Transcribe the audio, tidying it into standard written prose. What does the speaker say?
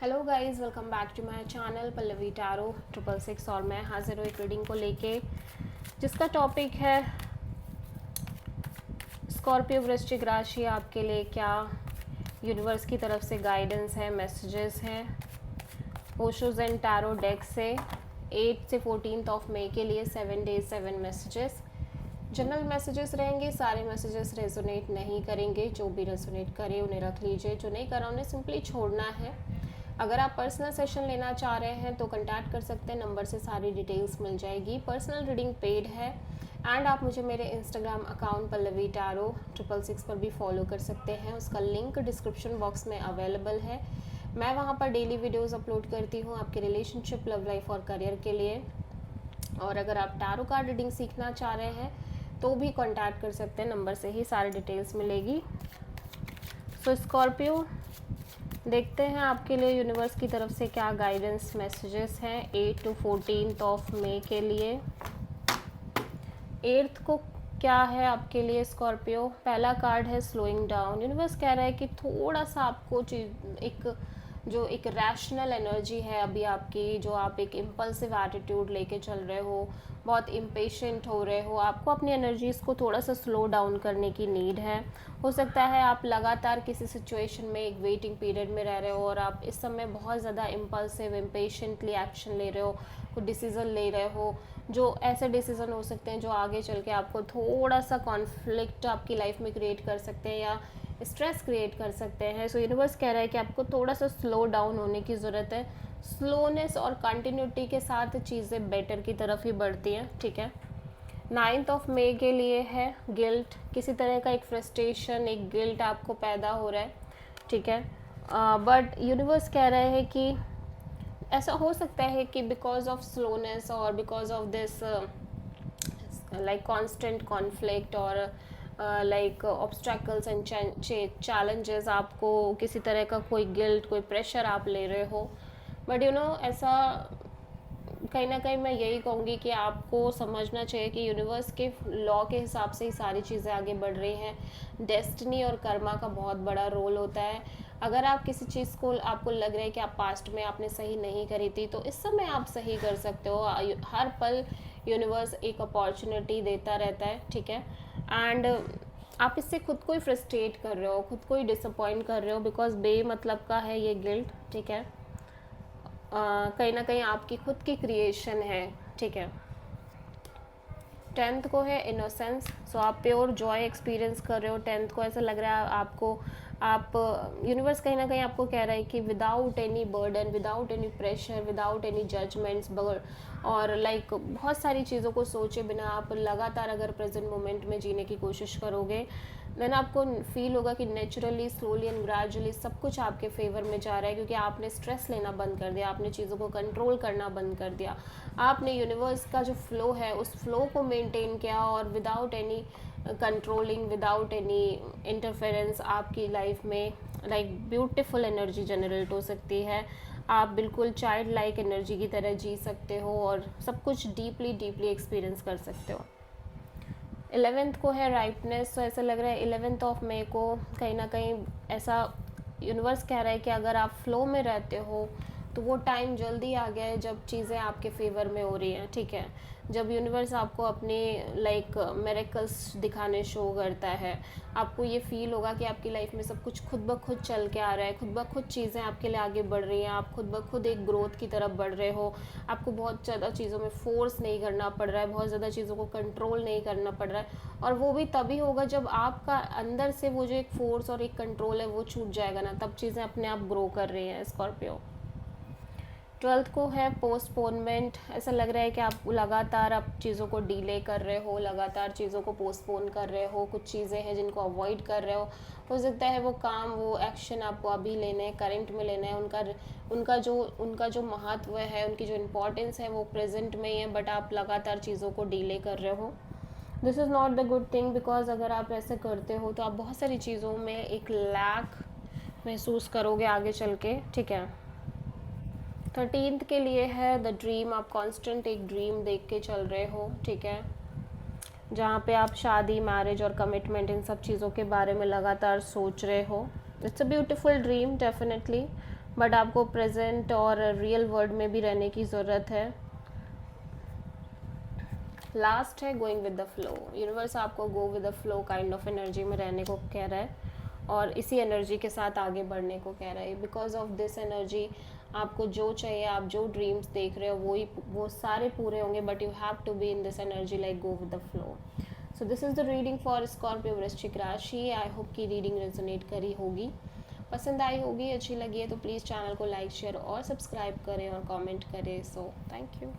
Hello guys, welcome back to my channel Pallavi tarot 666। और मैं हाजिर हूँ एक रीडिंग को लेके जिसका टॉपिक है स्कॉर्पियो वृश्चिक राशि। आपके लिए क्या यूनिवर्स की तरफ से गाइडेंस है, मैसेजेस हैं ओशोज एंड टैरो डेक से 8 से 14 ऑफ मई के लिए 7 डेज 7 मैसेजेस। जनरल मैसेजेस रहेंगे, सारे मैसेजेस रेजोनेट नहीं करेंगे। जो भी रेजोनेट करे उन्हें रख लीजिए, जो नहीं करा उन्हें सिंपली छोड़ना है। अगर आप पर्सनल सेशन लेना चाह रहे हैं तो कांटेक्ट कर सकते हैं, नंबर से सारी डिटेल्स मिल जाएगी। पर्सनल रीडिंग पेड है एंड आप मुझे मेरे इंस्टाग्राम अकाउंट पल्लवी टैरो 666 पर भी फॉलो कर सकते हैं। उसका लिंक डिस्क्रिप्शन बॉक्स में अवेलेबल है। मैं वहाँ पर डेली वीडियोज़ अपलोड करती हूँ आपके रिलेशनशिप, लव लाइफ और करियर के लिए। और अगर आप टैरो कार्ड रीडिंग सीखना चाह रहे हैं तो भी कांटेक्ट कर सकते हैं, नंबर से ही सारी डिटेल्स मिलेगी। सो स्कॉर्पियो, देखते हैं आपके लिए यूनिवर्स की तरफ से क्या गाइडेंस मैसेजेस हैं 8 to 14 ऑफ मई के लिए। 8 को क्या है आपके लिए स्कॉर्पियो? पहला कार्ड है स्लोइंग डाउन। यूनिवर्स कह रहा है कि थोड़ा सा आपको एक रैशनल एनर्जी है अभी आपकी, जो आप एक इम्पल्सिव एटीट्यूड लेके चल रहे हो, बहुत इम्पेशेंट हो रहे हो, आपको अपनी एनर्जीज़ को थोड़ा सा स्लो डाउन करने की नीड है। हो सकता है आप लगातार किसी सिचुएशन में एक वेटिंग पीरियड में रह रहे हो और आप इस समय बहुत ज़्यादा इम्पल्सिव, इम्पेशेंटली एक्शन ले रहे हो, कुछ डिसीज़न ले रहे हो, जो ऐसे डिसीज़न हो सकते हैं जो आगे चल के आपको थोड़ा सा कॉन्फ्लिक्ट आपकी लाइफ में क्रिएट कर सकते हैं या स्ट्रेस क्रिएट कर सकते हैं। सो यूनिवर्स कह रहा है कि आपको थोड़ा सा स्लो डाउन होने की ज़रूरत है। स्लोनेस और कंटिन्यूटी के साथ चीज़ें बेटर की तरफ ही बढ़ती हैं, ठीक है। 9 ऑफ मई के लिए है गिल्ट। किसी तरह का एक फ्रस्ट्रेशन, एक गिल्ट आपको पैदा हो रहा है, ठीक है। बट यूनिवर्स कह रहे हैं कि ऐसा हो सकता है कि बिकॉज ऑफ स्लोनेस और because of this like constant conflict और लाइक ऑब्स्टैकल्स एंड चैलेंजेस, आपको किसी तरह का कोई गिल्ट, कोई प्रेशर आप ले रहे हो। बट ऐसा कहीं ना कहीं मैं यही कहूँगी कि आपको समझना चाहिए कि यूनिवर्स के लॉ के हिसाब से ही सारी चीज़ें आगे बढ़ रही हैं। डेस्टिनी और कर्मा का बहुत बड़ा रोल होता है। अगर आप किसी चीज़ को, आपको लग रहा है कि आप पास्ट में आपने सही नहीं करी थी, तो इस समय आप सही कर सकते हो। हर पल यूनिवर्स एक अपॉर्चुनिटी देता रहता है, ठीक है। एंड आप इससे खुद को ही फ्रस्ट्रेट कर रहे हो, खुद को ही डिसअपॉइंट कर रहे हो, बिकॉज बेमतलब का है ये गिल्ट, ठीक है। कहीं ना कहीं आपकी खुद की क्रिएशन है, ठीक है। 10th को है इनोसेंस। सो आप प्योर जॉय एक्सपीरियंस कर रहे हो 10th को। ऐसा लग रहा है आपको, आप यूनिवर्स कहीं ना कहीं आपको कह रहा है कि without any burden, without any pressure, without any judgements, और लाइक बहुत सारी चीज़ों को सोचे बिना आप लगातार अगर प्रेजेंट मोमेंट में जीने की कोशिश करोगे, देन आपको फील होगा कि नेचुरली, स्लोली एंड ग्रेजुअली सब कुछ आपके फेवर में जा रहा है, क्योंकि आपने स्ट्रेस लेना बंद कर दिया, आपने चीज़ों को कंट्रोल करना बंद कर दिया, आपने यूनिवर्स का जो फ्लो है उस फ्लो को मेंटेन किया, और without any controlling, without any interference आपकी लाइफ में लाइक ब्यूटीफुल एनर्जी जनरेट हो सकती है। आप बिल्कुल चाइल्ड लाइक एनर्जी की तरह जी सकते हो और सब कुछ डीपली डीपली एक्सपीरियंस कर सकते हो। 11th को है राइपनेस। तो ऐसा लग रहा है 11th ऑफ मई को कहीं ना कहीं ऐसा यूनिवर्स कह रहा है कि अगर आप फ्लो में रहते हो तो वो टाइम जल्दी आ गया है जब चीज़ें आपके फेवर में हो रही हैं, ठीक है। जब यूनिवर्स आपको अपने लाइक मिरेकल्स दिखाने शो करता है, आपको ये फील होगा कि आपकी लाइफ में सब कुछ खुद ब खुद चल के आ रहा है, खुद ब खुद चीज़ें आपके लिए आगे बढ़ रही हैं, आप खुद ब खुद एक ग्रोथ की तरफ बढ़ रहे हो, आपको बहुत ज़्यादा चीज़ों में फोर्स नहीं करना पड़ रहा है, बहुत ज़्यादा चीज़ों को कंट्रोल नहीं करना पड़ रहा है। और वो भी तभी होगा जब आपका अंदर से वो जो एक फोर्स और एक कंट्रोल है वो छूट जाएगा ना, तब चीज़ें अपने आप ग्रो कर रही हैं स्कॉर्पियो। 12th को है पोस्टपोनमेंट। ऐसा लग रहा है कि आप लगातार आप चीज़ों को डिले कर रहे हो, लगातार चीज़ों को पोस्टपोन कर रहे हो, कुछ चीज़ें हैं जिनको अवॉइड कर रहे हो सकता है वो काम, वो एक्शन आपको अभी लेने हैं, करंट में लेना है, उनका जो महत्व है, उनकी जो इम्पोर्टेंस है वो प्रेजेंट में ही है, बट आप लगातार चीज़ों को डिले कर रहे हो। This is not the good thing, because अगर आप ऐसे करते हो तो आप बहुत सारी चीज़ों में एक लैक महसूस करोगे आगे चल के, ठीक है। 13th के लिए है द ड्रीम। आप कांस्टेंट एक ड्रीम देख के चल रहे हो, ठीक है, जहाँ पे आप शादी, मैरिज और कमिटमेंट, इन सब चीज़ों के बारे में लगातार सोच रहे हो। It's a beautiful dream definitely, but आपको प्रेजेंट और रियल वर्ल्ड में भी रहने की ज़रूरत है। लास्ट है going with the flow. Universe आपको go with the flow kind of energy में रहने को कह रहा है और इसी एनर्जी के साथ आगे बढ़ने को कह रहा है। बिकॉज ऑफ दिस एनर्जी आपको जो चाहिए, आप जो ड्रीम्स देख रहे हो वो सारे पूरे होंगे, but you have to be in this energy like go with the flow. So this is the reading for Scorpio वृश्चिक राशि। आई होप की रीडिंग रेजोनेट करी होगी, पसंद आई होगी, अच्छी लगी है तो प्लीज़ चैनल को लाइक शेयर और सब्सक्राइब करें और कमेंट करें। So thank you.